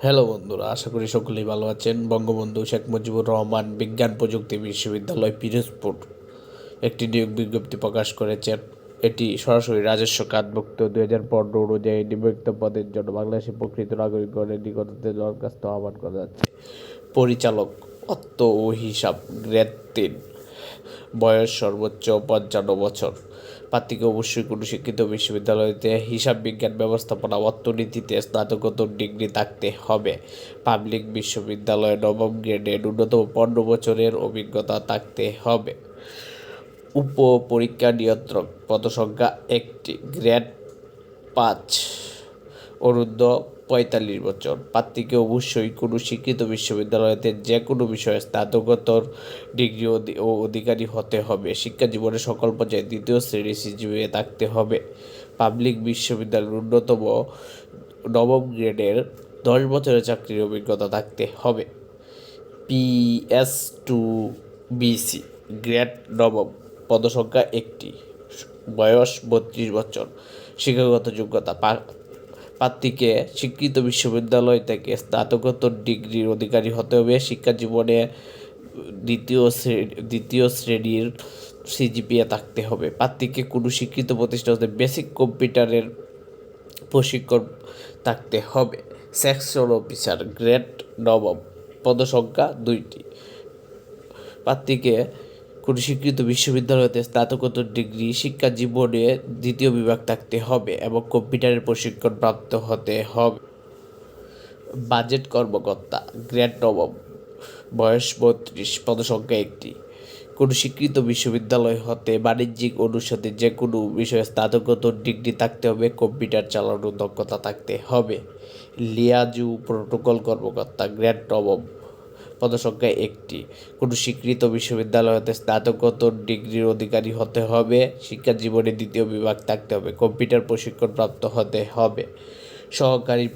Hello বন্ধুরা, আশা করি সকলেই ভালো আছেন। বঙ্গবন্ধু শেখ মুজিবুর রহমান বিজ্ঞান প্রযুক্তি বিশ্ববিদ্যালয় পিরোজপুর একটি নিয়োগ বিজ্ঞপ্তি প্রকাশ করেছেন। এটি সরাসরি রাজস্ব খাতভুক্ত 2015 অনুযায়ী নিম্নোক্ত পদের জন্য বাংলাদেশের প্রকৃত নাগরিকগণের নিকট হতে দরখাস্ত আহ্বান করা যাচ্ছে। পরিচালক, অর্থ ও হিসাব, গ্রেড 3, বয়স সর্বোচ্চ 55 বছর। প্রার্থীকে অবশ্যই কোনো শিক্ষিত বিশ্ববিদ্যালয়তে হিসাব বিজ্ঞান, ব্যবস্থাপনা, অর্থনীতিতে স্নাতকোত্তর ডিগ্রি থাকতে হবে। পাবলিক বিশ্ববিদ্যালয়ে নবম গ্রেডে ন্যূনতম 15 বছরের অভিজ্ঞতা থাকতে হবে। উপ পরীক্ষা নিয়ন্ত্রক, পদসংখ্যা 1টি, গ্রেড 5, অনূর্ধ্ব 45 বছর। প্রার্থীকে অবশ্যই কোনো শিক্ষিত বিশ্ববিদ্যালয়তে যে কোনো বিষয়ে স্নাতকোত্তর ডিগ্রি ও অধিকারী হতে হবে। শিক্ষা জীবনের সকল পর্যায়ে 2য় শ্রেণী সিজিপিএ থাকতে হবে। পাবলিক বিশ্ববিদ্যালয়ের ন্যূনতম নবম গ্রেডের 10 বছরের চাকরির অভিজ্ঞতা থাকতে হবে। পিএস টু বিসি, গ্রেড নবম, পদসংখ্যা 1টি, বয়স 32 বছর। শিক্ষাগত যোগ্যতা, প্রার্থীকে স্বীকৃত বিশ্ববিদ্যালয় থেকে স্নাতকোত্তর ডিগ্রির অধিকারী হতে হবে। শিক্ষা জীবনে দ্বিতীয় শ্রেণীর সিজিপিএ থাকতে হবে। প্রার্থীকে কোনো স্বীকৃত প্রতিষ্ঠান হতে বেসিক কম্পিউটারের প্রশিক্ষণ থাকতে হবে। সেকশন অফিসার, গ্রেড নবম, পদসংখ্যা 2টি। প্রার্থীকে কোনো স্বীকৃত বিশ্ববিদ্যালয়তে স্নাতকোত্তর ডিগ্রি, শিক্ষা জীবনে 2য় বিভাগ থাকতে হবে এবং কম্পিউটারের প্রশিক্ষণ প্রাপ্ত হতে হবে। বাজেট কর্মকর্তা, গ্রেড নবম, বয়স 32, পদসংখ্যা 1টি। কোনো স্বীকৃত বিশ্ববিদ্যালয় হতে বাণিজ্যিক অনুষদে যে কোনো বিষয়ে স্নাতকোত্তর ডিগ্রি থাকতে হবে। কম্পিউটার চালানোর দক্ষতা থাকতে হবে। লিয়াজু প্রোটোকল কর্মকর্তা, গ্রেড নবম, পদসংখ্যা 1টি। কোনো স্বীকৃত বিশ্ববিদ্যালয় হতে স্নাতকোত্তর ডিগ্রির অধিকারী হতে হবে। শিক্ষা জীবনে 2য় বিভাগ থাকতে হবে। কম্পিউটার প্রশিক্ষণ প্রাপ্ত হতে হবে। সহকারী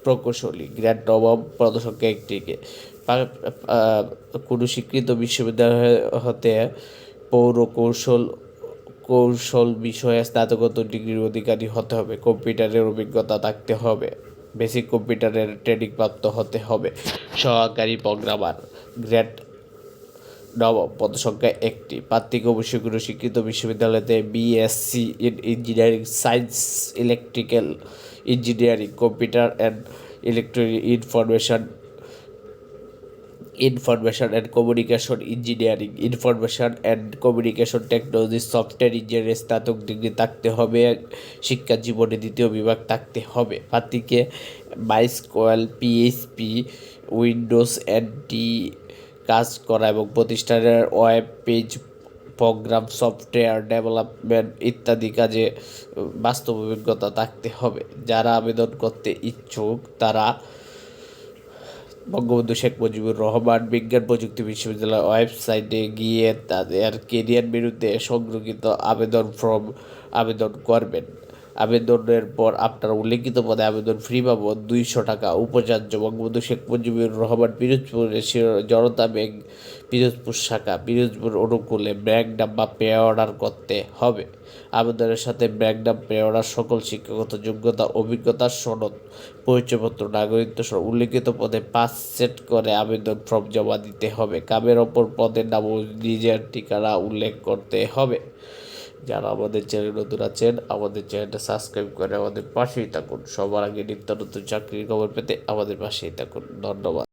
প্রকৌশলী, গ্রেড নবম, পদসংখ্যা 1টিকে। কোনো স্বীকৃত বিশ্ববিদ্যালয় হতে পৌর কৌশল বিষয়ে স্নাতকোত্তর ডিগ্রির অধিকারী হতে হবে। কম্পিউটারের অভিজ্ঞতা থাকতে হবে। বেসিক কম্পিউটারের ট্রেনিং প্রাপ্ত হতে হবে। সহকারী প্রোগ্রামার, গ্রেড নবম, পদসংখ্যা 1টি। প্রার্থীকে অবশ্যই কোনো শিক্ষিত বিশ্ববিদ্যালয়তে BSc in engineering science, electrical engineering, computer and electronic information and communication engineering, information and communication technology, software engineering স্নাতক ডিগ্রি থাকতে হবে। শিক্ষা জীবনে 2য় বিভাগ থাকতে হবে। প্রার্থীকে মাইস্কুয়েল, পিএইচপি, উইন্ডোজ এনটি কাজ করা এবং প্রতিষ্ঠানের web page, program, software development ইত্যাদি কাজে বাস্তব অভিজ্ঞতা থাকতে হবে। যারা আবেদন করতে ইচ্ছুক তারা বঙ্গবন্ধু শেখ মুজিবুর রহমান বিজ্ঞান প্রযুক্তি বিশ্ববিদ্যালয় ওয়েবসাইটে গিয়ে তাদের কেরিয়ার বিরুদ্ধে সংরক্ষিত আবেদন ফর্ম আবেদন করবেন। আবেদনের পর আপনার উল্লেখিত পদে আবেদন ফি বাবদ 200 টাকা উপাচার্য বঙ্গবন্ধু শেখ মুজিবুর রহমান পিরোজপুরের জনতা ব্যাংক পিরোজপুর শাখা, পিরোজপুর অনুকূলে ব্যাংক নাম্বার পে অর্ডার করতে হবে। আবেদনের সাথে ব্যাংক নাম, পে অর্ডার, সকল শিক্ষাগত যোগ্যতা, অভিজ্ঞতার সনদ, পরিচয়পত্র, নাগরিকত্ব সহ উল্লেখিত পদে 5 সেট করে আবেদন ফর্ম জমা দিতে হবে। কামের অপর পদের নাম ও নিজের ঠিকানা উল্লেখ করতে হবে। যারা আমাদের চ্যানেল নতুন আছেন, আমাদের চ্যানেলটা সাবস্ক্রাইব করে আমাদের পাশেই থাকুন। সবার আগে নিত্য নতুন চাকরির খবর পেতে আমাদের পাশেই থাকুন। ধন্যবাদ।